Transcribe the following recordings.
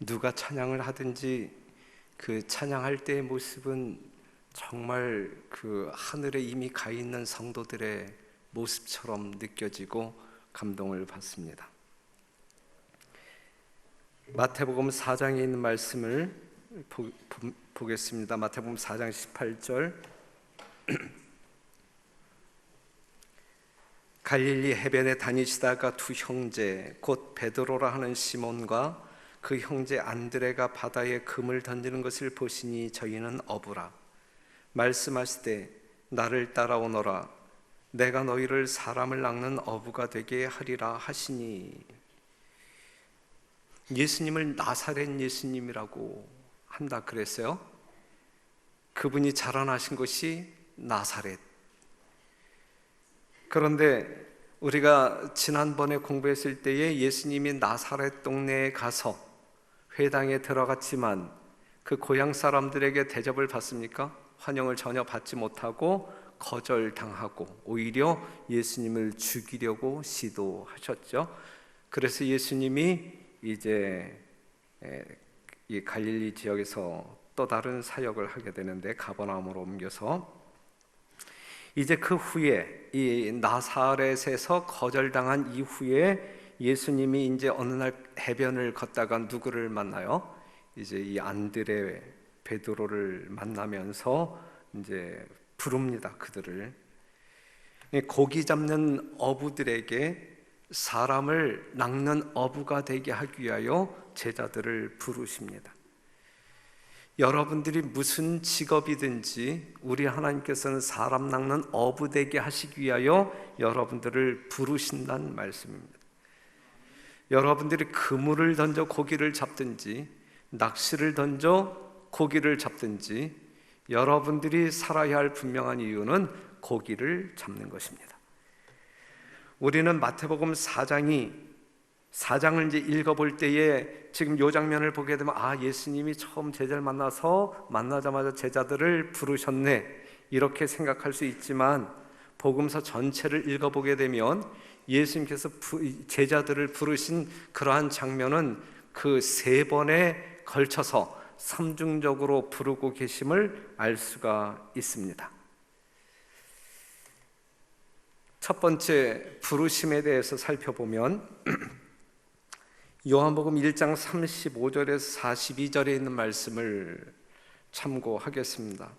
누가 찬양을 하든지 그 찬양할 때의 모습은 정말 그 하늘에 이미 가 있는 성도들의 모습처럼 느껴지고 감동을 받습니다. 마태복음 4장에 있는 말씀을 보겠습니다. 마태복음 4장 18절. 갈릴리 해변에 다니시다가 두 형제 곧 베드로라 하는 시몬과 그 형제 안드레가 바다에 금을 던지는 것을 보시니 저희는 어부라. 말씀하시되 나를 따라오너라. 내가 너희를 사람을 낚는 어부가 되게 하리라 하시니. 예수님을 나사렛 예수님이라고 한다 그랬어요. 그분이 자라나신 곳이 나사렛. 그런데 우리가 지난번에 공부했을 때에 예수님이 나사렛 동네에 가서 회당에 들어갔지만 그 고향 사람들에게 대접을 받습니까? 환영을 전혀 받지 못하고 거절당하고 오히려 예수님을 죽이려고 시도하셨죠. 그래서 예수님이 이제 이 갈릴리 지역에서 또 다른 사역을 하게 되는데 가버나움으로 옮겨서 이제 그 후에 이 나사렛에서 거절당한 이후에 예수님이 이제 어느 날 해변을 걷다가 누구를 만나요? 이제 이 안드레 베드로를 만나면서 이제 부릅니다. 그들을 고기 잡는 어부들에게 사람을 낚는 어부가 되게 하기 위하여 제자들을 부르십니다. 여러분들이 무슨 직업이든지 우리 하나님께서는 사람 낚는 어부 되게 하시기 위하여 여러분들을 부르신다는 말씀입니다. 여러분들이 그물을 던져 고기를 잡든지 낚시를 던져 고기를 잡든지 여러분들이 살아야 할 분명한 이유는 고기를 잡는 것입니다. 우리는 마태복음 4장을 이제 읽어볼 때에 지금 이 장면을 보게 되면 예수님이 처음 제자를 만나자마자 제자들을 부르셨네 이렇게 생각할 수 있지만 복음서 전체를 읽어보게 되면 예수님께서 제자들을 부르신 그러한 장면은 그 세 번에 걸쳐서 삼중적으로 부르고 계심을 알 수가 있습니다. 첫 번째 부르심에 대해서 살펴보면 요한복음 1장 35절에서 42절에 있는 말씀을 참고하겠습니다.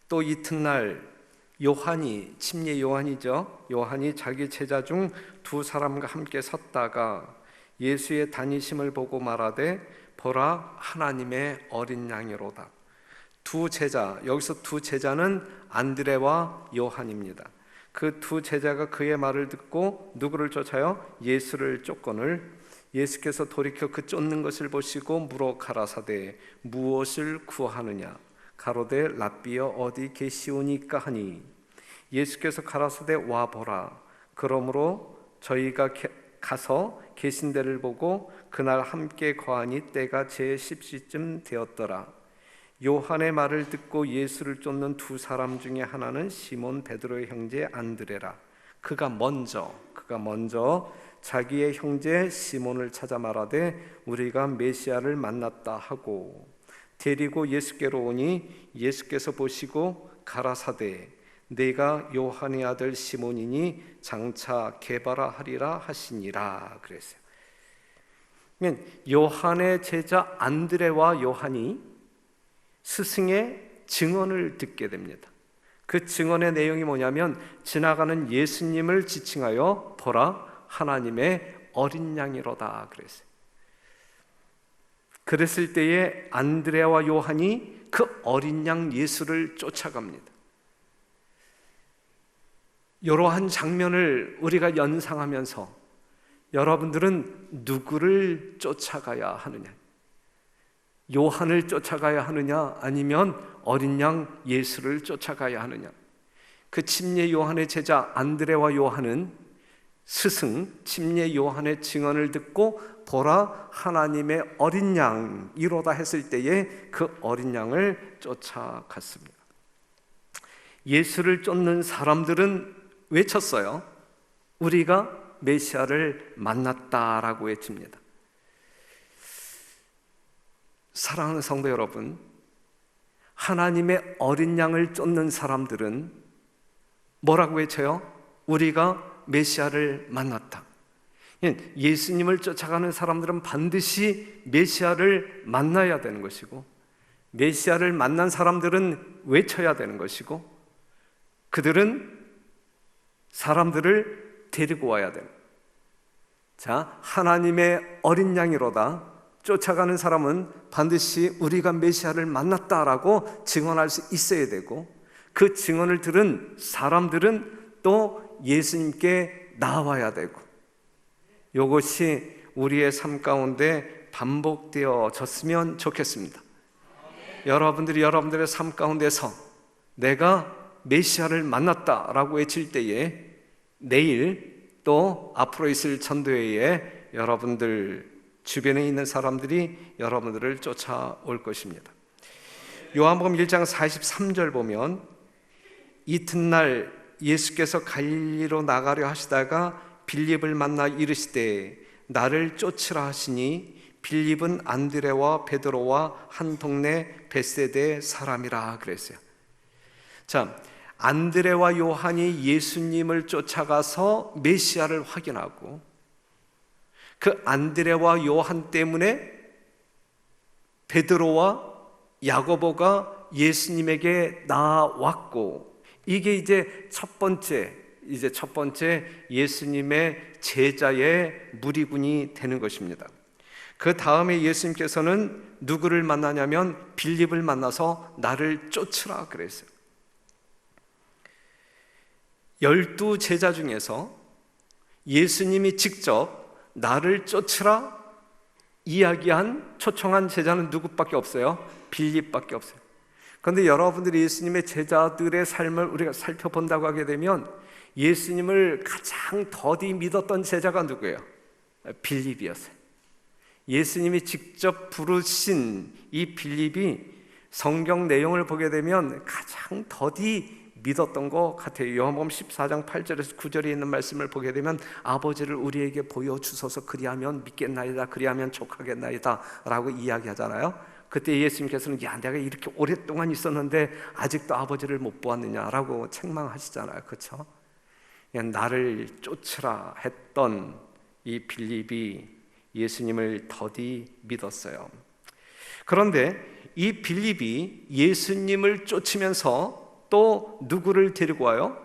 또 이튿날 요한이, 침례 요한이죠. 요한이 자기 제자 중 두 사람과 함께 섰다가 예수의 다니심을 보고 말하되 보라 하나님의 어린 양이로다. 두 제자, 여기서 두 제자는 안드레와 요한입니다. 그 두 제자가 그의 말을 듣고 누구를 쫓아요? 예수를 쫓거늘 예수께서 돌이켜 그 쫓는 것을 보시고 물어 가라사대 무엇을 구하느냐? 가로되 랍비여 어디 계시오니까 하니 예수께서 가라사대 와 보라. 그러므로 저희가 가서 계신 데를 보고 그날 함께 거하니 때가 제10시쯤 되었더라. 요한의 말을 듣고 예수를 쫓는 두 사람 중에 하나는 시몬 베드로의 형제 안드레라. 그가 먼저 자기의 형제 시몬을 찾아 말하되 우리가 메시아를 만났다 하고 데리고 예수께로 오니 예수께서 보시고 가라사대 내가 요한의 아들 시몬이니 장차 게바라 하리라 하시니라 그랬어요. 요한의 제자 안드레와 요한이 스승의 증언을 듣게 됩니다. 그 증언의 내용이 뭐냐면 지나가는 예수님을 지칭하여 보라 하나님의 어린 양이로다 그랬어요. 그랬을 때에 안드레와 요한이 그 어린 양 예수를 쫓아갑니다. 이러한 장면을 우리가 연상하면서 여러분들은 누구를 쫓아가야 하느냐? 요한을 쫓아가야 하느냐? 아니면 어린 양 예수를 쫓아가야 하느냐? 그 침례 요한의 제자 안드레와 요한은 스승 침례 요한의 증언을 듣고 보라 하나님의 어린 양이로다 했을 때에 그 어린 양을 쫓아갔습니다. 예수를 쫓는 사람들은 외쳤어요. 우리가 메시아를 만났다라고 외칩니다. 사랑하는 성도 여러분, 하나님의 어린 양을 쫓는 사람들은 뭐라고 외쳐요? 우리가 메시아를 만났다. 예수님을 쫓아가는 사람들은 반드시 메시아를 만나야 되는 것이고, 메시아를 만난 사람들은 외쳐야 되는 것이고, 그들은 사람들을 데리고 와야 되는. 자, 하나님의 어린 양이로다. 쫓아가는 사람은 반드시 우리가 메시아를 만났다라고 증언할 수 있어야 되고, 그 증언을 들은 사람들은 또 예수님께 나와야 되고, 이것이 우리의 삶 가운데 반복되어졌으면 좋겠습니다. 여러분들이 여러분들의 삶 가운데서 내가 메시아를 만났다라고 외칠 때에 내일 또 앞으로 있을 전도회에 여러분들 주변에 있는 사람들이 여러분들을 쫓아올 것입니다. 요한복음 1장 43절 보면 이튿날 예수께서 갈릴리로 나가려 하시다가 빌립을 만나 이르시되 나를 쫓으라 하시니 빌립은 안드레와 베드로와 한 동네 벳세대 사람이라 그랬어요. 자, 안드레와 요한이 예수님을 쫓아가서 메시아를 확인하고, 그 안드레와 요한 때문에 베드로와 야고보가 예수님에게 나왔고, 이게 이제 첫 번째 예수님의 제자의 무리군이 되는 것입니다. 그 다음에 예수님께서는 누구를 만나냐면 빌립을 만나서 나를 쫓으라 그랬어요. 12 제자 중에서 예수님이 직접 나를 쫓으라 이야기한 초청한 제자는 누구밖에 없어요? 빌립밖에 없어요. 그런데 여러분들이 예수님의 제자들의 삶을 우리가 살펴본다고 하게 되면 예수님을 가장 더디 믿었던 제자가 누구예요? 빌립이었어요. 예수님이 직접 부르신 이 빌립이 성경 내용을 보게 되면 가장 더디 믿었던 것 같아요. 요한복음 14장 8절에서 9절에 있는 말씀을 보게 되면 아버지를 우리에게 보여주소서 그리하면 믿겠나이다, 그리하면 족하겠나이다 라고 이야기하잖아요. 그때 예수님께서는 야, 내가 이렇게 오랫동안 있었는데 아직도 아버지를 못 보았느냐라고 책망하시잖아요. 그렇죠? 나를 쫓으라 했던 이 빌립이 예수님을 더디 믿었어요. 그런데 이 빌립이 예수님을 쫓으면서 또 누구를 데리고 와요?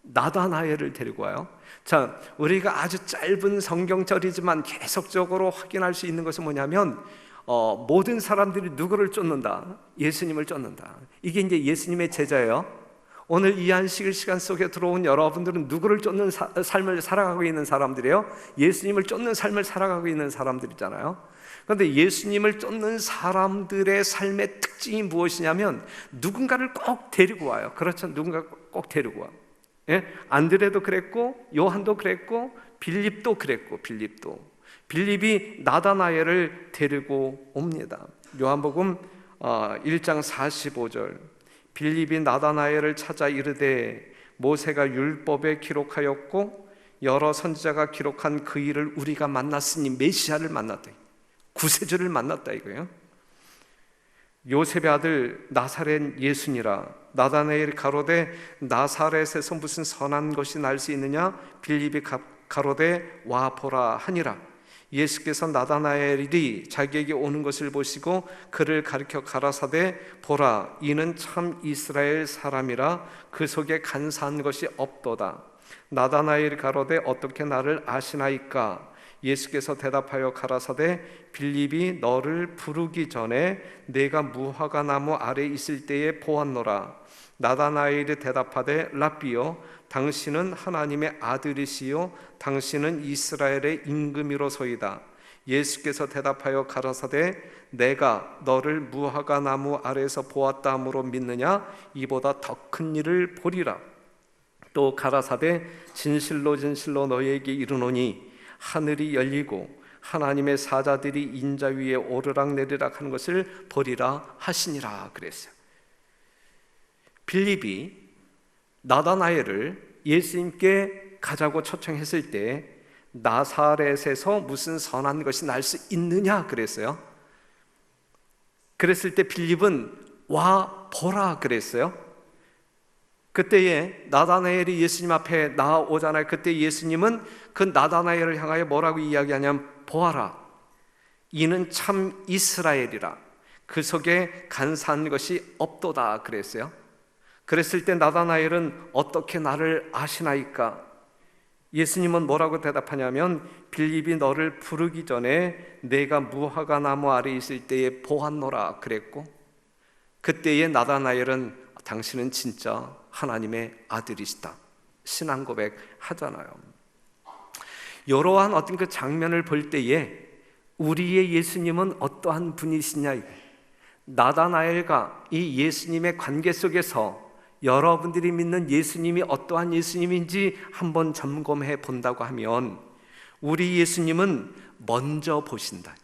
나다나엘을 데리고 와요. 자, 우리가 아주 짧은 성경절이지만 계속적으로 확인할 수 있는 것은 뭐냐면 모든 사람들이 누구를 쫓는다? 예수님을 쫓는다. 이게 이제 예수님의 제자예요. 오늘 이 안식일 시간 속에 들어온 여러분들은 누구를 쫓는 삶을 살아가고 있는 사람들이에요? 예수님을 쫓는 삶을 살아가고 있는 사람들이잖아요. 그런데 예수님을 쫓는 사람들의 삶의 특징이 무엇이냐면 누군가를 꼭 데리고 와요. 그렇죠? 누군가 꼭 데리고 와요. 예? 안드레도 그랬고 요한도 그랬고 빌립도 그랬고 빌립이 나다나엘을 데리고 옵니다. 요한복음 1장 45절 빌립이 나다나엘을 찾아 이르되 모세가 율법에 기록하였고 여러 선지자가 기록한 그 일을 우리가 만났으니 메시아를 만났다, 구세주를 만났다 이거예요. 요셉의 아들 나사렛 예수니라. 나다나엘이 가로되 나사렛에서 무슨 선한 것이 날 수 있느냐? 빌립이 가로되 와 보라 하니라. 예수께서 나다나엘이 자기에게 오는 것을 보시고 그를 가리켜 가라사대 보라 이는 참 이스라엘 사람이라 그 속에 간사한 것이 없도다. 나다나엘이 가로되 어떻게 나를 아시나이까? 예수께서 대답하여 가라사대 빌립이 너를 부르기 전에 내가 무화과 나무 아래 있을 때에 보았노라. 나다나엘이 대답하되 랍비여 당신은 하나님의 아들이시요 당신은 이스라엘의 임금이로소이다. 예수께서 대답하여 가라사대 내가 너를 무화과 나무 아래에서 보았다 함으로 믿느냐? 이보다 더 큰 일을 보리라. 또 가라사대 진실로 진실로 너희에게 이르노니 하늘이 열리고 하나님의 사자들이 인자 위에 오르락내리락 하는 것을 보리라 하시니라 그랬어요. 빌립이 나다나엘을 예수님께 가자고 초청했을 때 나사렛에서 무슨 선한 것이 날 수 있느냐 그랬어요. 그랬을 때 빌립은 와 보라 그랬어요. 그때에 나다나엘이 예수님 앞에 나오잖아요. 그때 예수님은 그 나다나엘을 향하여 뭐라고 이야기하냐면 보아라, 이는 참 이스라엘이라, 그 속에 간사한 것이 없도다 그랬어요. 그랬을 때 나다나엘은 어떻게 나를 아시나이까? 예수님은 뭐라고 대답하냐면 빌립이 너를 부르기 전에 내가 무화과 나무 아래 있을 때에 보았노라 그랬고, 그때에 나다나엘은 당신은 진짜 하나님의 아들이시다 신앙 고백 하잖아요. 이러한 어떤 그 장면을 볼 때에 우리의 예수님은 어떠한 분이시냐, 나다나엘과 이 예수님의 관계 속에서 여러분들이 믿는 예수님이 어떠한 예수님인지 한번 점검해 본다고 하면 우리 예수님은 먼저 보신다.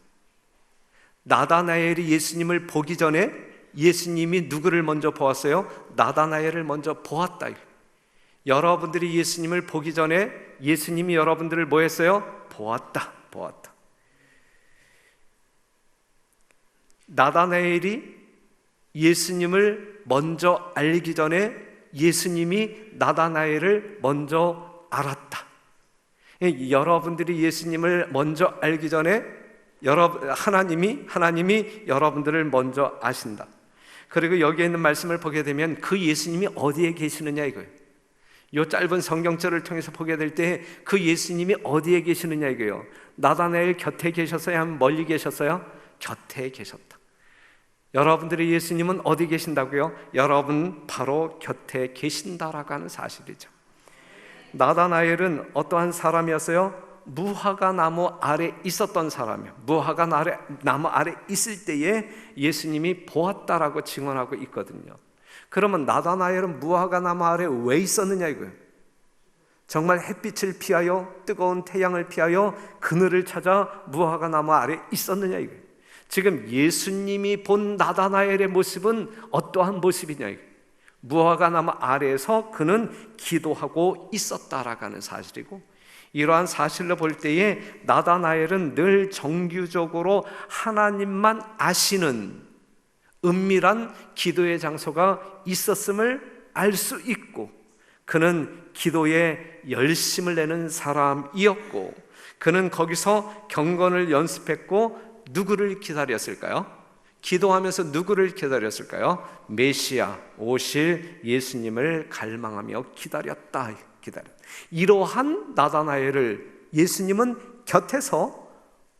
나다나엘이 예수님을 보기 전에 예수님이 누구를 먼저 보았어요? 나다나엘을 먼저 보았다. 여러분들이 예수님을 보기 전에 예수님이 여러분들을 뭐 했어요? 보았다. 나다나엘이 예수님을 먼저 알기 전에 예수님이 나다나엘을 먼저 알았다. 여러분들이 예수님을 먼저 알기 전에 하나님이 여러분들을 먼저 아신다. 그리고 여기에 있는 말씀을 보게 되면 그 예수님이 어디에 계시느냐 이거예요. 이 짧은 성경절을 통해서 보게 될 때 그 예수님이 어디에 계시느냐 이거예요. 나다나엘 곁에 계셨어요? 아니면 멀리 계셨어요? 곁에 계셨다. 여러분들의 예수님은 어디 계신다고요? 여러분 바로 곁에 계신다라고 하는 사실이죠. 나다나엘은 어떠한 사람이었어요? 무화과 나무 아래 있었던 사람이요. 무화과 나무 아래 있을 때에 예수님이 보았다라고 증언하고 있거든요. 그러면 나다나엘은 무화과 나무 아래 왜 있었느냐 이거예요. 정말 햇빛을 피하여 뜨거운 태양을 피하여 그늘을 찾아 무화과 나무 아래 있었느냐 이거예요. 지금 예수님이 본 나다나엘의 모습은 어떠한 모습이냐 이거예요. 무화과 나무 아래에서 그는 기도하고 있었다라고 하는 사실이고, 이러한 사실로 볼 때에 나다나엘은 늘 정규적으로 하나님만 아시는 은밀한 기도의 장소가 있었음을 알 수 있고, 그는 기도에 열심을 내는 사람이었고, 그는 거기서 경건을 연습했고 누구를 기다렸을까요? 기도하면서 누구를 기다렸을까요? 메시아 오실 예수님을 갈망하며 기다렸다. 이러한 나다나엘을 예수님은 곁에서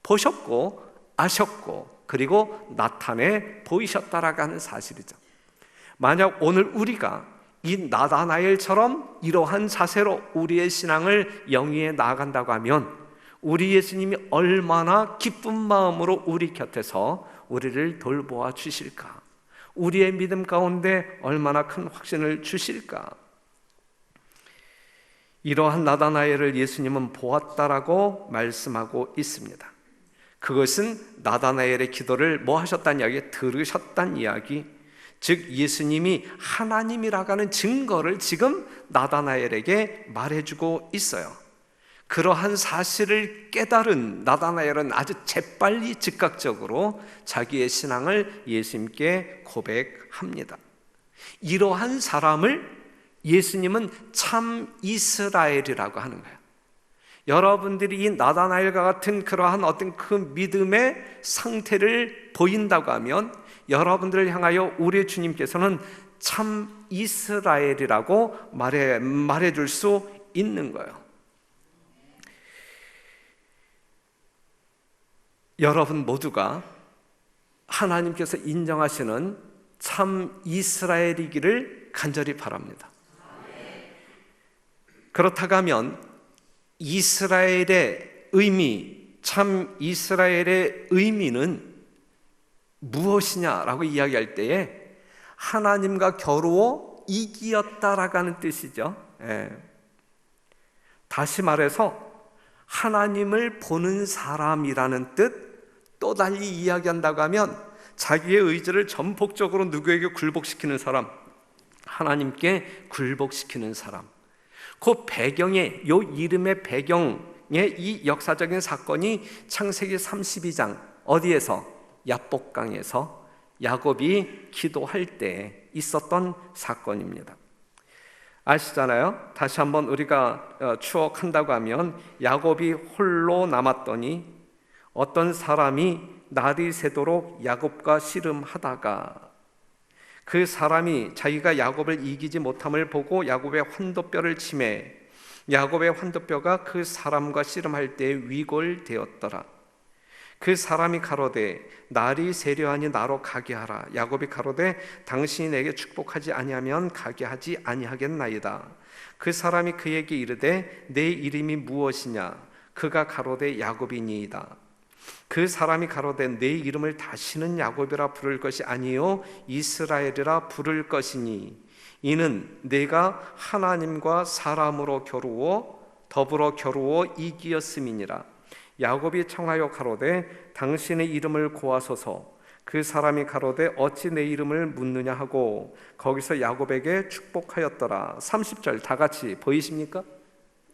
보셨고 아셨고 그리고 나타내 보이셨다라고 하는 사실이죠. 만약 오늘 우리가 이 나다나엘처럼 이러한 자세로 우리의 신앙을 영위해 나아간다고 하면 우리 예수님이 얼마나 기쁜 마음으로 우리 곁에서 우리를 돌보아 주실까? 우리의 믿음 가운데 얼마나 큰 확신을 주실까? 이러한 나다나엘을 예수님은 보았다라고 말씀하고 있습니다. 그것은 나다나엘의 기도를 뭐 하셨다는 이야기? 들으셨다는 이야기. 즉 예수님이 하나님이라고 하는 증거를 지금 나다나엘에게 말해주고 있어요. 그러한 사실을 깨달은 나다나엘은 아주 재빨리 즉각적으로 자기의 신앙을 예수님께 고백합니다. 이러한 사람을 예수님은 참 이스라엘이라고 하는 거예요. 여러분들이 이 나다나엘과 같은 그러한 어떤 그 믿음의 상태를 보인다고 하면 여러분들을 향하여 우리 주님께서는 참 이스라엘이라고 말해줄 수 있는 거예요. 여러분 모두가 하나님께서 인정하시는 참 이스라엘이기를 간절히 바랍니다. 그렇다고 하면 이스라엘의 의미, 참 이스라엘의 의미는 무엇이냐라고 이야기할 때에 하나님과 겨루어 이기었다라고 하는 뜻이죠. 다시 말해서 하나님을 보는 사람이라는 뜻, 또 달리 이야기한다고 하면 자기의 의지를 전폭적으로 누구에게 굴복시키는 사람, 하나님께 굴복시키는 사람. 그 배경에, 요 이름의 배경에 이 역사적인 사건이 창세기 32장 어디에서? 야복강에서 야곱이 기도할 때 있었던 사건입니다. 아시잖아요? 다시 한번 우리가 추억한다고 하면 야곱이 홀로 남았더니 어떤 사람이 날이 새도록 야곱과 씨름하다가 그 사람이 자기가 야곱을 이기지 못함을 보고 야곱의 환도뼈를 치매 야곱의 환도뼈가 그 사람과 씨름할 때 위골되었더라. 그 사람이 가로되 날이 세려하니 나로 가게 하라. 야곱이 가로되 당신이 내게 축복하지 아니하면 가게 하지 아니하겠나이다. 그 사람이 그에게 이르되 내 이름이 무엇이냐? 그가 가로되 야곱이니이다. 그 사람이 가로되 내 이름을 다시는 야곱이라 부를 것이 아니요 이스라엘이라 부를 것이니 이는 내가 하나님과 사람으로 더불어 겨루어 이기었음이니라. 야곱이 청하여 가로되 당신의 이름을 고하소서. 그 사람이 가로되 어찌 내 이름을 묻느냐 하고 거기서 야곱에게 축복하였더라. 30절 다 같이 보이십니까?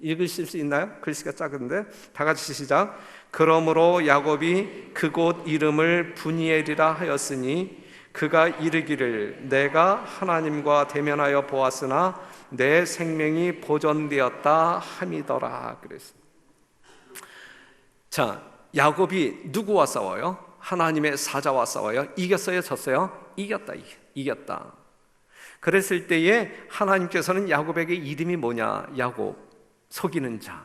읽으실 수 있나요? 글씨가 작은데 다 같이 시작. 그러므로 야곱이 그곳 이름을 브니엘이라 하였으니 그가 이르기를 내가 하나님과 대면하여 보았으나 내 생명이 보존되었다 함이더라. 그랬습니다. 자, 야곱이 누구와 싸워요? 하나님의 사자와 싸워요. 이겼어요? 졌어요? 이겼다. 그랬을 때에 하나님께서는 야곱에게 이름이 뭐냐? 야곱, 속이는 자.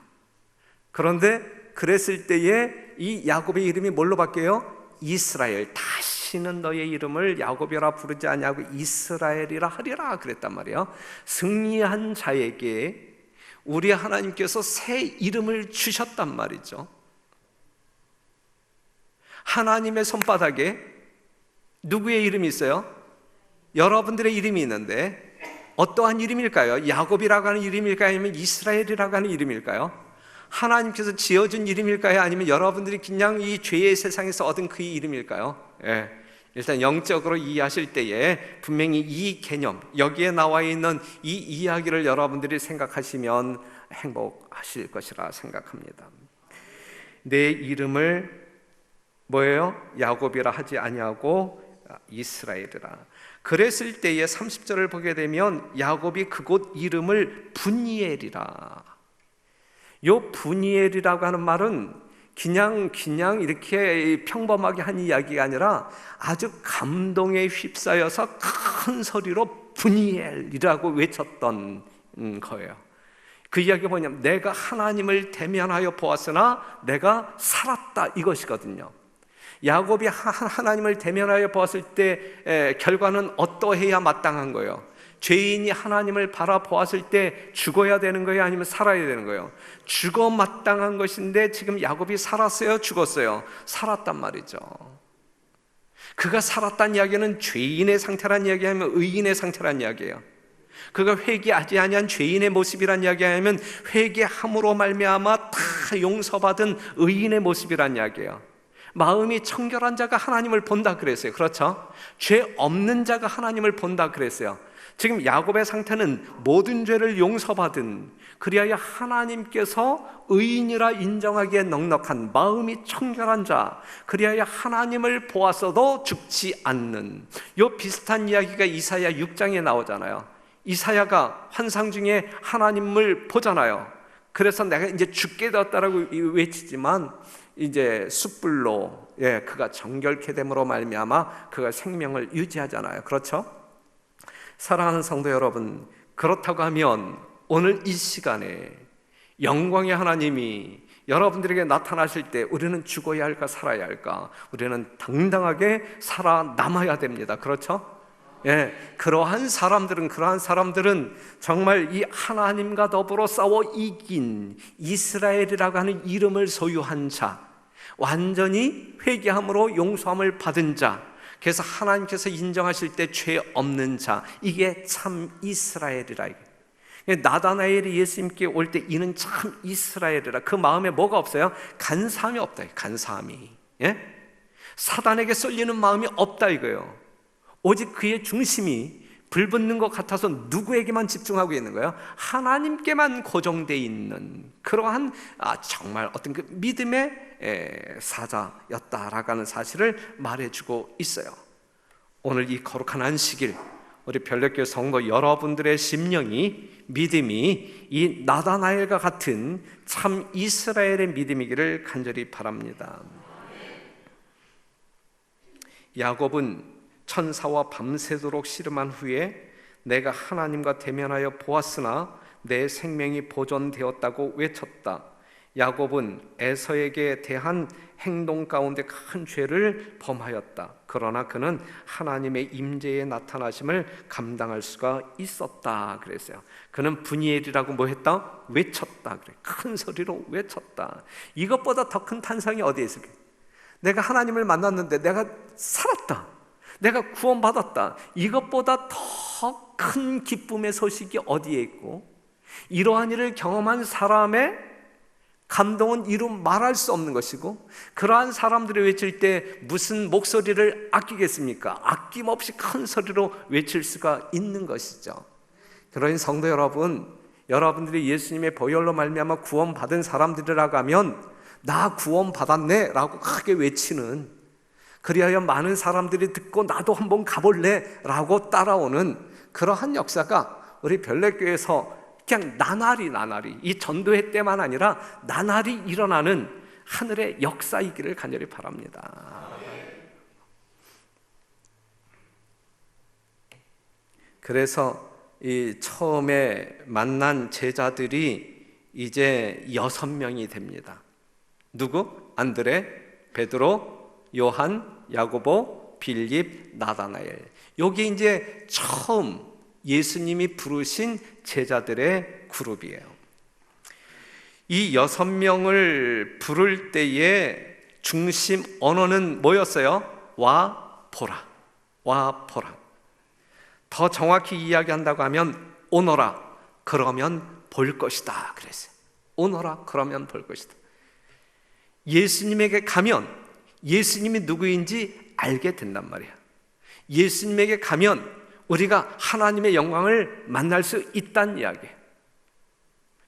그런데 그랬을 때에 이 야곱의 이름이 뭘로 바뀌어요? 이스라엘. 다시는 너의 이름을 야곱이라 부르지 아니하고 이스라엘이라 하리라 그랬단 말이에요. 승리한 자에게 우리 하나님께서 새 이름을 주셨단 말이죠. 하나님의 손바닥에 누구의 이름이 있어요? 여러분들의 이름이 있는데 어떠한 이름일까요? 야곱이라고 하는 이름일까요? 아니면 이스라엘이라고 하는 이름일까요? 하나님께서 지어준 이름일까요? 아니면 여러분들이 그냥 이 죄의 세상에서 얻은 그 이름일까요? 예. 일단 영적으로 이해하실 때에 분명히 이 개념, 여기에 나와 있는 이 이야기를 여러분들이 생각하시면 행복하실 것이라 생각합니다. 내 이름을 뭐예요? 야곱이라 하지 아니하고 이스라엘이라. 그랬을 때에 30절을 보게 되면 야곱이 그곳 이름을 브니엘이라. 요 브니엘이라고 하는 말은 그냥 이렇게 평범하게 한 이야기가 아니라 아주 감동에 휩싸여서 큰 소리로 브니엘이라고 외쳤던 거예요. 그 이야기가 뭐냐면 내가 하나님을 대면하여 보았으나 내가 살았다 이것이거든요. 야곱이 하나님을 대면하여 보았을 때 결과는 어떠해야 마땅한 거예요? 죄인이 하나님을 바라보았을 때 죽어야 되는 거예요? 아니면 살아야 되는 거예요? 죽어 마땅한 것인데 지금 야곱이 살았어요? 죽었어요? 살았단 말이죠. 그가 살았다는 이야기는 죄인의 상태란 이야기 아니면 의인의 상태란 이야기예요. 그가 회개하지 아니한 죄인의 모습이란 이야기 아니면 회개함으로 말미암아 다 용서받은 의인의 모습이란 이야기예요. 마음이 청결한 자가 하나님을 본다 그랬어요. 그렇죠? 죄 없는 자가 하나님을 본다 그랬어요. 지금 야곱의 상태는 모든 죄를 용서받은, 그리하여 하나님께서 의인이라 인정하기에 넉넉한 마음이 청결한 자, 그리하여 하나님을 보았어도 죽지 않는, 요 비슷한 이야기가 이사야 6장에 나오잖아요. 이사야가 환상 중에 하나님을 보잖아요. 그래서 내가 이제 죽게 되었다라고 외치지만 이제 숯불로 그가 정결케 됨으로 말미암아 그가 생명을 유지하잖아요. 그렇죠? 사랑하는 성도 여러분, 그렇다고 하면 오늘 이 시간에 영광의 하나님이 여러분들에게 나타나실 때 우리는 죽어야 할까 살아야 할까? 우리는 당당하게 살아남아야 됩니다. 그렇죠? 그러한 사람들은 정말 이 하나님과 더불어 싸워 이긴 이스라엘이라고 하는 이름을 소유한 자, 완전히 회개함으로 용서함을 받은 자, 그래서 하나님께서 인정하실 때 죄 없는 자, 이게 참 이스라엘이라. 나다나엘이 예수님께 올 때 이는 참 이스라엘이라. 그 마음에 뭐가 없어요? 간사함이 없다. 간사함이. 사단에게 쏠리는 마음이 없다 이거예요. 오직 그의 중심이 불붙는 것 같아서 누구에게만 집중하고 있는 거예요? 하나님께만 고정되어 있는 그러한 정말 어떤 그 믿음의 사자였다라고 하는 사실을 말해주고 있어요. 오늘 이 거룩한 안식일 우리 별내교회 성도 여러분들의 심령이, 믿음이 이 나다나엘과 같은 참 이스라엘의 믿음이기를 간절히 바랍니다. 야곱은 천사와 밤새도록 씨름한 후에 내가 하나님과 대면하여 보았으나 내 생명이 보존되었다고 외쳤다. 야곱은 에서에게 대한 행동 가운데 큰 죄를 범하였다. 그러나 그는 하나님의 임재의 나타나심을 감당할 수가 있었다 그랬어요. 그는 분이엘이라고 뭐 했다? 외쳤다. 그래. 큰 소리로 외쳤다. 이것보다 더 큰 탄성이 어디에 있을까요? 내가 하나님을 만났는데 내가 살았다, 내가 구원받았다. 이것보다 더 큰 기쁨의 소식이 어디에 있고, 이러한 일을 경험한 사람의 감동은 이루 말할 수 없는 것이고, 그러한 사람들이 외칠 때 무슨 목소리를 아끼겠습니까? 아낌없이 큰 소리로 외칠 수가 있는 것이죠. 그러니 성도 여러분, 여러분들이 예수님의 보혈로 말미암아 구원받은 사람들이라고 하면 나 구원받았네 라고 크게 외치는, 그리하여 많은 사람들이 듣고 나도 한번 가볼래 라고 따라오는 그러한 역사가 우리 별내교회에서 그냥 나날이 이 전도회 때만 아니라 나날이 일어나는 하늘의 역사이기를 간절히 바랍니다. 그래서 이 처음에 만난 제자들이 이제 6명이 됩니다. 누구? 안드레, 베드로, 요한, 야고보, 빌립, 나다나엘. 여기 이제 처음 예수님이 부르신 제자들의 그룹이에요. 이 6명을 부를 때의 중심 언어는 뭐였어요? 와 보라, 와 보라. 더 정확히 이야기한다고 하면 오너라, 그러면 볼 것이다 그랬어요. 오너라, 그러면 볼 것이다. 예수님에게 가면 예수님이 누구인지 알게 된단 말이야. 예수님에게 가면 우리가 하나님의 영광을 만날 수 있다는 이야기예요.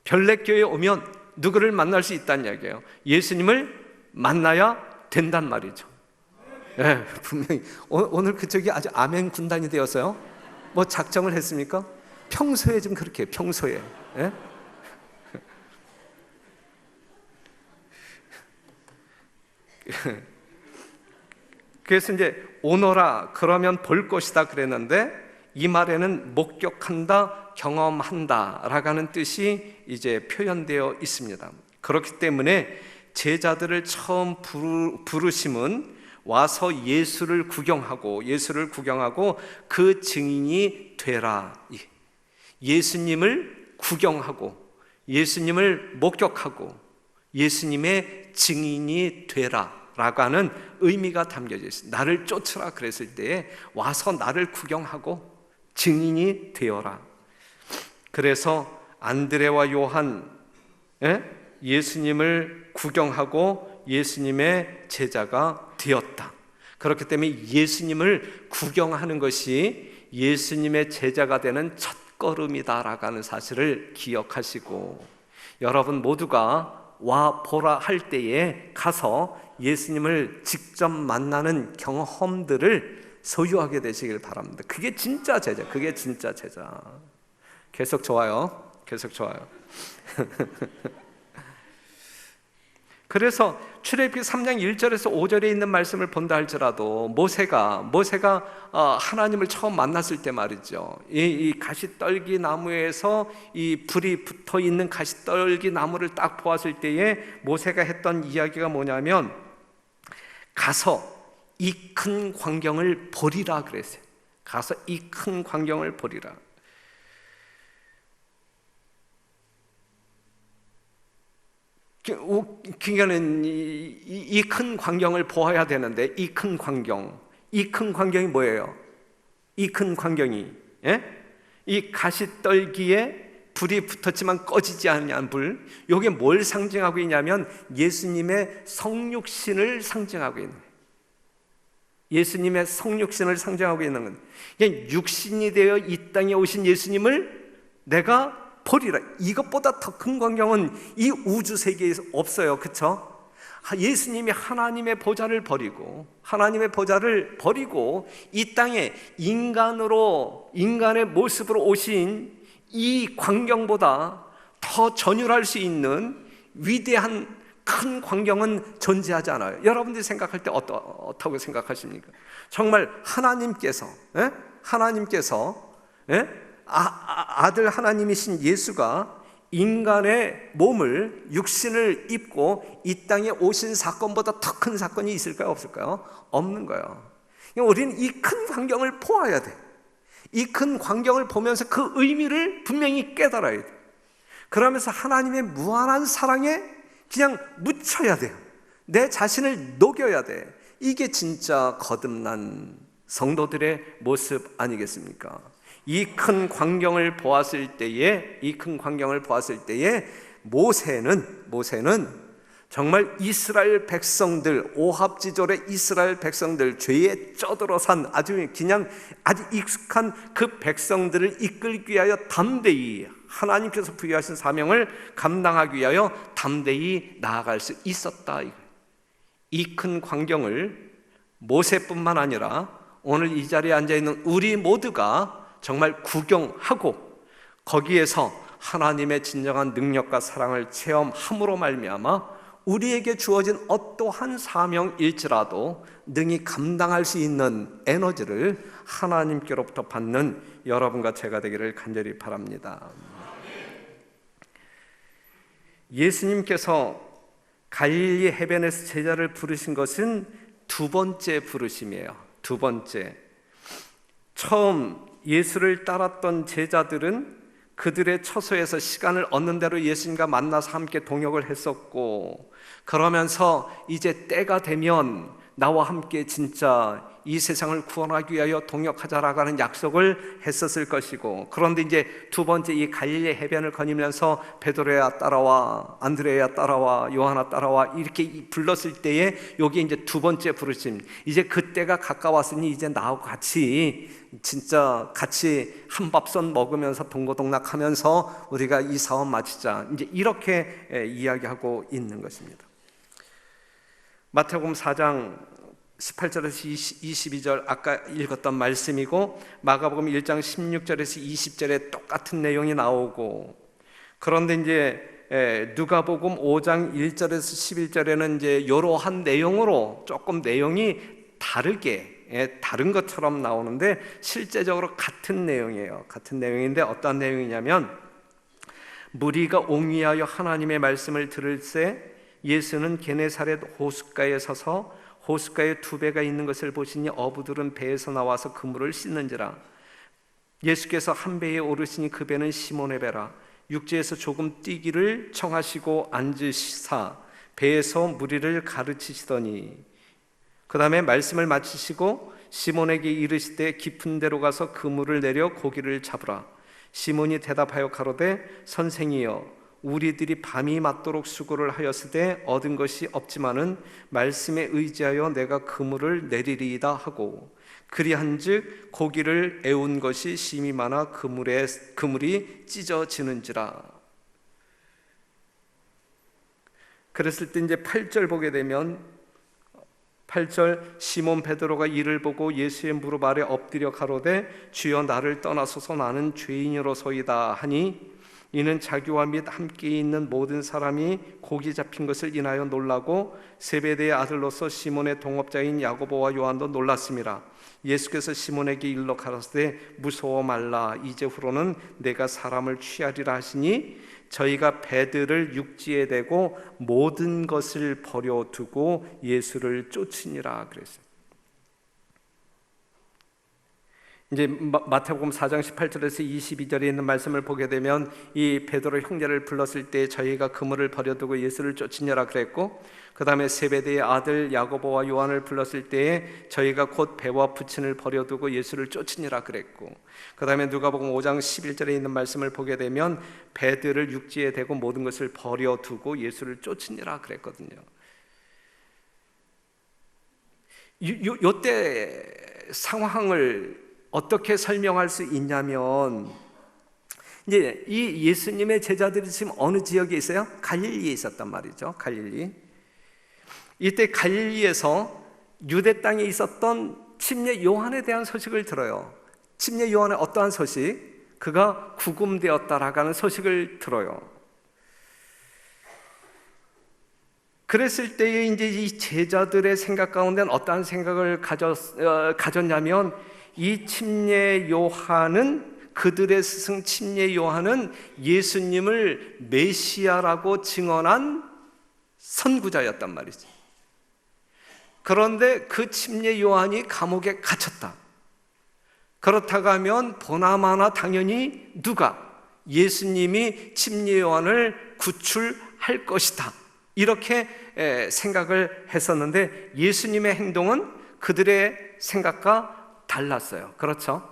별내교회에 오면 누구를 만날 수 있다는 이야기예요? 예수님을 만나야 된단 말이죠. 네, 분명히 오늘 그쪽이 아주 아멘 군단이 되었어요. 뭐 작정을 했습니까? 평소에 좀 그렇게 해요. 평소에. 네? 그래서 이제 오너라, 그러면 볼 것이다 그랬는데, 이 말에는 목격한다, 경험한다 라는 뜻이 이제 표현되어 있습니다. 그렇기 때문에 제자들을 처음 부르심은 와서 예수를 구경하고 그 증인이 되라. 예수님을 구경하고 예수님을 목격하고 예수님의 증인이 되라 라고 하는 의미가 담겨져 있습니다. 나를 쫓으라 그랬을 때에 와서 나를 구경하고 증인이 되어라. 그래서 안드레와 요한 예수님을 구경하고 예수님의 제자가 되었다. 그렇기 때문에 예수님을 구경하는 것이 예수님의 제자가 되는 첫걸음이다라고 하는 사실을 기억하시고, 여러분 모두가 와 보라 할 때에 가서 예수님을 직접 만나는 경험들을 소유하게 되시길 바랍니다. 그게 진짜 제자, 그게 진짜 제자. 계속 좋아요. 계속 좋아요. 그래서 출애굽기 3장 1절에서 5절에 있는 말씀을 본다 할지라도 모세가 하나님을 처음 만났을 때 말이죠, 이 가시떨기 나무에서 이 불이 붙어 있는 가시떨기 나무를 딱 보았을 때에 모세가 했던 이야기가 뭐냐면, 가서 이 큰 광경을 보리라 그랬어요. 가서 이 큰 광경을 보리라. 그러니까는 이 큰 광경을 보아야 되는데, 이 큰 광경이 뭐예요? 이 큰 광경이, 이 가시떨기에 불이 붙었지만 꺼지지 않는 불, 이게 뭘 상징하고 있냐면 예수님의 성육신을 상징하고 있는 거예요. 예수님의 성육신을 상징하고 있는 건, 육신이 되어 이 땅에 오신 예수님을 내가 보리라. 이것보다 더 큰 광경은 이 우주 세계에서 없어요. 그렇죠? 예수님이 하나님의 보좌를 버리고 이 땅에 인간의 모습으로 오신 이 광경보다 더 전율할 수 있는 위대한 큰 광경은 존재하지 않아요. 여러분들이 생각할 때 어떻다고 생각하십니까? 정말 하나님께서 아들 하나님이신 예수가 인간의 몸을, 육신을 입고 이 땅에 오신 사건보다 더 큰 사건이 있을까요? 없을까요? 없는 거예요. 우리는 이 큰 광경을 보아야 돼. 이 큰 광경을 보면서 그 의미를 분명히 깨달아야 돼. 그러면서 하나님의 무한한 사랑에 그냥 묻혀야 돼요. 내 자신을 녹여야 돼. 이게 진짜 거듭난 성도들의 모습 아니겠습니까? 이 큰 광경을 보았을 때에 모세는 정말 이스라엘 백성들, 오합지졸의 이스라엘 백성들, 죄에 쩌들어 산 아주 익숙한 그 백성들을 이끌기 위하여 담대히 하나님께서 부여하신 사명을 감당하기 위하여 담대히 나아갈 수 있었다. 이 큰 광경을 모세뿐만 아니라 오늘 이 자리에 앉아있는 우리 모두가 정말 구경하고 거기에서 하나님의 진정한 능력과 사랑을 체험함으로 말미암아 우리에게 주어진 어떠한 사명일지라도 능히 감당할 수 있는 에너지를 하나님께로부터 받는 여러분과 제가 되기를 간절히 바랍니다. 예수님께서 갈릴리 해변에서 제자를 부르신 것은 두 번째 부르심이에요. 두 번째. 처음 예수를 따랐던 제자들은 그들의 처소에서 시간을 얻는 대로 예수님과 만나서 함께 동역을 했었고, 그러면서 이제 때가 되면 나와 함께 진짜 이 세상을 구원하기 위하여 동역하자라고 하는 약속을 했었을 것이고, 그런데 이제 두 번째 이 갈릴리 해변을 거니면서 베드로야 따라와, 안드레야 따라와, 요한아 따라와 이렇게 불렀을 때에 여기 이제 두 번째 부르심, 이제 그때가 가까웠으니 이제 나하고 같이 한밥선 먹으면서 동고동락하면서 우리가 이 사업 마치자, 이제 이렇게 이야기하고 있는 것입니다. 마태복음 4장 18절에서 22절 아까 읽었던 말씀이고, 마가복음 1장 16절에서 20절에 똑같은 내용이 나오고, 그런데 이제 누가복음 5장 1절에서 11절에는 이제 이러한 내용으로 조금 내용이 다른 것처럼 나오는데 실제적으로 같은 내용이에요. 같은 내용인데 어떤 내용이냐면, 무리가 옹이하여 하나님의 말씀을 들을새 예수는 게네사렛 호숫가에 서서 호숫가에 두 배가 있는 것을 보시니 어부들은 배에서 나와서 그물을 씻는지라. 예수께서 한 배에 오르시니 그 배는 시몬의 배라. 육지에서 조금 뛰기를 청하시고 앉으시사 배에서 무리를 가르치시더니, 그 다음에 말씀을 마치시고 시몬에게 이르시되 깊은 데로 가서 그물을 내려 고기를 잡으라. 시몬이 대답하여 가로되 선생이여, 우리들이 밤이 맞도록 수고를 하였으되 얻은 것이 없지만은 말씀에 의지하여 내가 그물을 내리리이다 하고, 그리한즉 고기를 애운 것이 심히 많아 그물이 찢어지는지라. 그랬을 때 이제 8절 보게 되면, 8절 시몬 베드로가 이를 보고 예수의 무릎 아래 엎드려 가로되 주여 나를 떠나소서 나는 죄인으로소이다 하니, 이는 자기와 및 함께 있는 모든 사람이 고기 잡힌 것을 인하여 놀라고 세베대의 아들로서 시몬의 동업자인 야고보와 요한도 놀랐습니다. 예수께서 시몬에게 일러 가라사대 무서워 말라, 이제후로는 내가 사람을 취하리라 하시니 저희가 배들을 육지에 대고 모든 것을 버려두고 예수를 쫓으니라 그랬어요. 이제 마태복음 4장 18절에서 22절에 있는 말씀을 보게 되면, 이 베드로 형제를 불렀을 때 저희가 그물을 버려두고 예수를 쫓으니라 그랬고, 그 다음에 세베대의 아들 야고보와 요한을 불렀을 때에 저희가 곧 배와 부친을 버려두고 예수를 쫓으니라 그랬고, 그 다음에 누가복음 5장 11절에 있는 말씀을 보게 되면 배들을 육지에 대고 모든 것을 버려두고 예수를 쫓으니라 그랬거든요. 요때 상황을 어떻게 설명할 수 있냐면, 이제 이 예수님의 제자들이 지금 어느 지역에 있어요? 갈릴리에 있었단 말이죠. 갈릴리. 이때 갈릴리에서 유대 땅에 있었던 침례 요한에 대한 소식을 들어요. 침례 요한의 어떠한 소식? 그가 구금되었다라고 하는 소식을 들어요. 그랬을 때에 이제 이 제자들의 생각 가운데는 어떠한 생각을 가졌냐면, 이 침례 요한은, 그들의 스승 침례 요한은 예수님을 메시아라고 증언한 선구자였단 말이죠. 그런데 그 침례 요한이 감옥에 갇혔다. 그렇다고 하면 보나마나 당연히 누가? 예수님이 침례 요한을 구출할 것이다, 이렇게 생각을 했었는데, 예수님의 행동은 그들의 생각과 달랐어요. 그렇죠?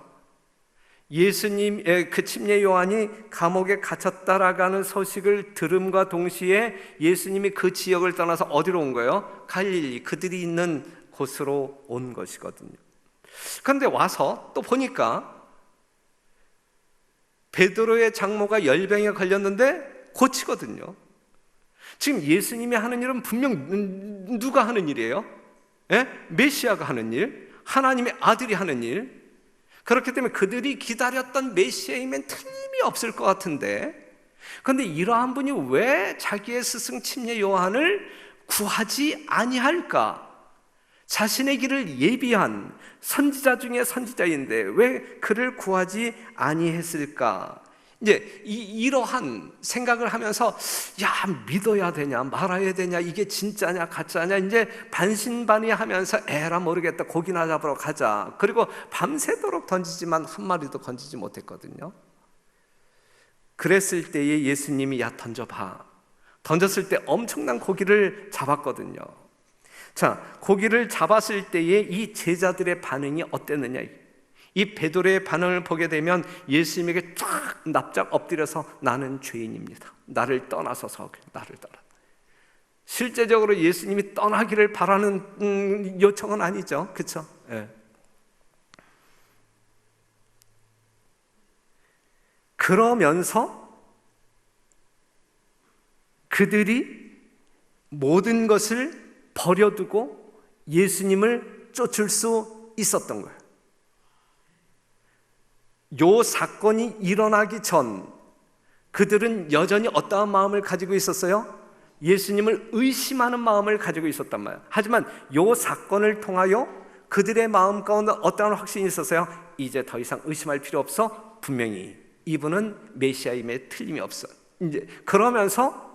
예수님, 그 침례 요한이 감옥에 갇혔다라고 하는 소식을 들음과 동시에 예수님이 그 지역을 떠나서 어디로 온 거예요? 갈릴리, 그들이 있는 곳으로 온 것이거든요. 그런데 와서 또 보니까 베드로의 장모가 열병에 걸렸는데 고치거든요. 지금 예수님이 하는 일은 분명 누가 하는 일이에요? 메시아가 하는 일, 하나님의 아들이 하는 일. 그렇기 때문에 그들이 기다렸던 메시아이면 틀림이 없을 것 같은데, 그런데 이러한 분이 왜 자기의 스승 침례 요한을 구하지 아니할까? 자신의 길을 예비한 선지자 중에 선지자인데 왜 그를 구하지 아니했을까? 이제 이러한 생각을 하면서, 야, 믿어야 되냐 말아야 되냐, 이게 진짜냐 가짜냐, 이제 반신반의하면서 에라 모르겠다, 고기나 잡으러 가자. 그리고 밤새도록 던지지만 한 마리도 건지지 못했거든요. 그랬을 때에 예수님이 야 던져봐, 던졌을 때 엄청난 고기를 잡았거든요. 자, 고기를 잡았을 때에 이 제자들의 반응이 어땠느냐, 이 베드로의 반응을 보게 되면 예수님에게 쫙 납작 엎드려서 나는 죄인입니다, 나를 떠나소서, 나를 떠나. 실제적으로 예수님이 떠나기를 바라는 요청은 아니죠, 그렇죠? 네. 그러면서 그들이 모든 것을 버려두고 예수님을 쫓을 수 있었던 거예요. 요 사건이 일어나기 전 그들은 여전히 어떠한 마음을 가지고 있었어요? 예수님을 의심하는 마음을 가지고 있었단 말이에요. 하지만 요 사건을 통하여 그들의 마음 가운데 어떠한 확신이 있었어요? 이제 더 이상 의심할 필요 없어, 분명히 이분은 메시아임에 틀림이 없어. 이제 그러면서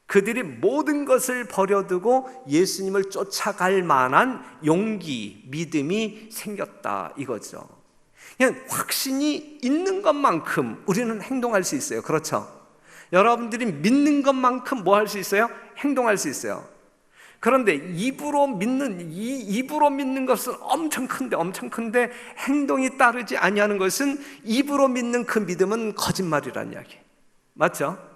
그들이 모든 것을 버려두고 예수님을 쫓아갈 만한 용기, 믿음이 생겼다, 이거죠. 그냥 확신이 있는 것만큼 우리는 행동할 수 있어요. 그렇죠? 여러분들이 믿는 것만큼 뭐 할 수 있어요? 행동할 수 있어요. 그런데 입으로 믿는 것은 엄청 큰데 행동이 따르지 아니하는 것은, 입으로 믿는 그 믿음은 거짓말이라는 이야기. 맞죠?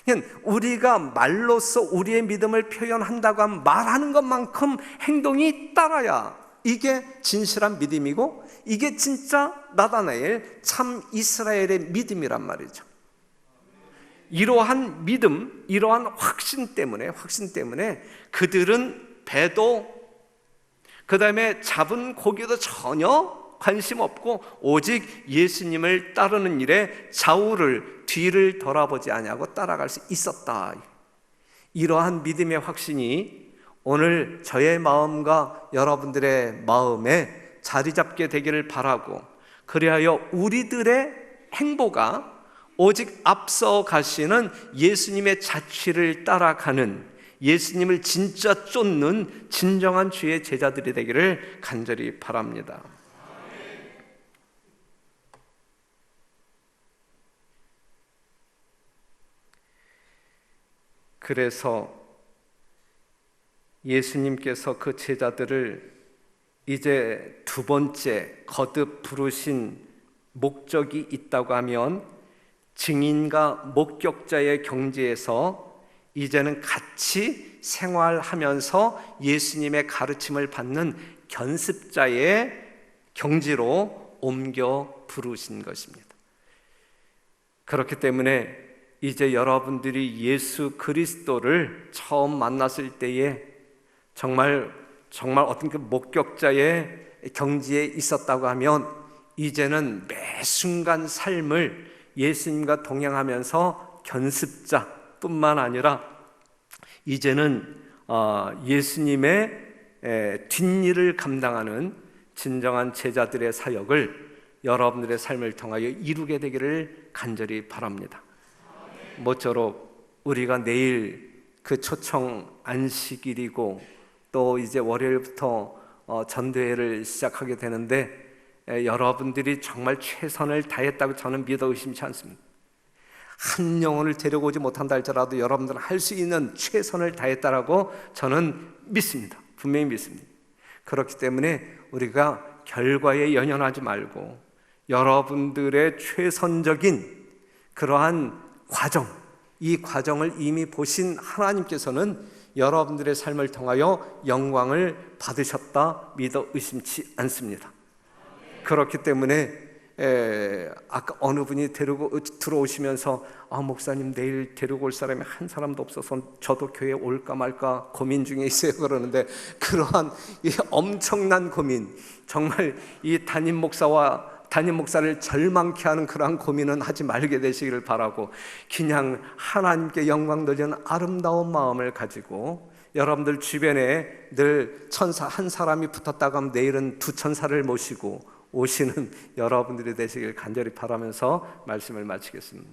그냥 우리가 말로써 우리의 믿음을 표현한다고 하면 말하는 것만큼 행동이 따라야 이게 진실한 믿음이고, 이게 진짜 나다나엘 참 이스라엘의 믿음이란 말이죠. 이러한 믿음, 이러한 확신 때문에 그들은 배도, 그 다음에 잡은 고기도 전혀 관심 없고 오직 예수님을 따르는 일에 좌우를, 뒤를 돌아보지 아니하고 따라갈 수 있었다. 이러한 믿음의 확신이 오늘 저의 마음과 여러분들의 마음에 자리 잡게 되기를 바라고, 그리하여 우리들의 행보가 오직 앞서 가시는 예수님의 자취를 따라가는, 예수님을 진짜 쫓는 진정한 주의 제자들이 되기를 간절히 바랍니다. 그래서 예수님께서 그 제자들을 이제 두 번째 거듭 부르신 목적이 있다고 하면, 증인과 목격자의 경지에서 이제는 같이 생활하면서 예수님의 가르침을 받는 견습자의 경지로 옮겨 부르신 것입니다. 그렇기 때문에 이제 여러분들이 예수 그리스도를 처음 만났을 때에 정말 어떤 그 목격자의 경지에 있었다고 하면 이제는 매 순간 삶을 예수님과 동행하면서 견습자뿐만 아니라 이제는 예수님의 뒷일을 감당하는 진정한 제자들의 사역을 여러분들의 삶을 통하여 이루게 되기를 간절히 바랍니다. 모쪼록 우리가 내일 그 초청 안식일이고 또 이제 월요일부터 전도회를 시작하게 되는데 여러분들이 정말 최선을 다했다고 저는 믿어 의심치 않습니다. 한 영혼을 데려오지 못한다 할지라도 여러분들은 할 수 있는 최선을 다했다라고 저는 믿습니다. 분명히 믿습니다. 그렇기 때문에 우리가 결과에 연연하지 말고 여러분들의 최선적인 그러한 과정, 이 과정을 이미 보신 하나님께서는 여러분들의 삶을 통하여 영광을 받으셨다 믿어 의심치 않습니다. 그렇기 때문에 아까 어느 분이 들어오시면서 목사님 내일 데리고 올 사람이 한 사람도 없어서 저도 교회에 올까 말까 고민 중에 있어요 그러는데 그러한 이 엄청난 고민, 정말 이 담임 목사를 절망케 하는 그러한 고민은 하지 말게 되시기를 바라고 그냥 하나님께 영광 돌리는 아름다운 마음을 가지고 여러분들 주변에 늘 천사 한 사람이 붙었다고 하면 내일은 두 천사를 모시고 오시는 여러분들이 되시길 간절히 바라면서 말씀을 마치겠습니다.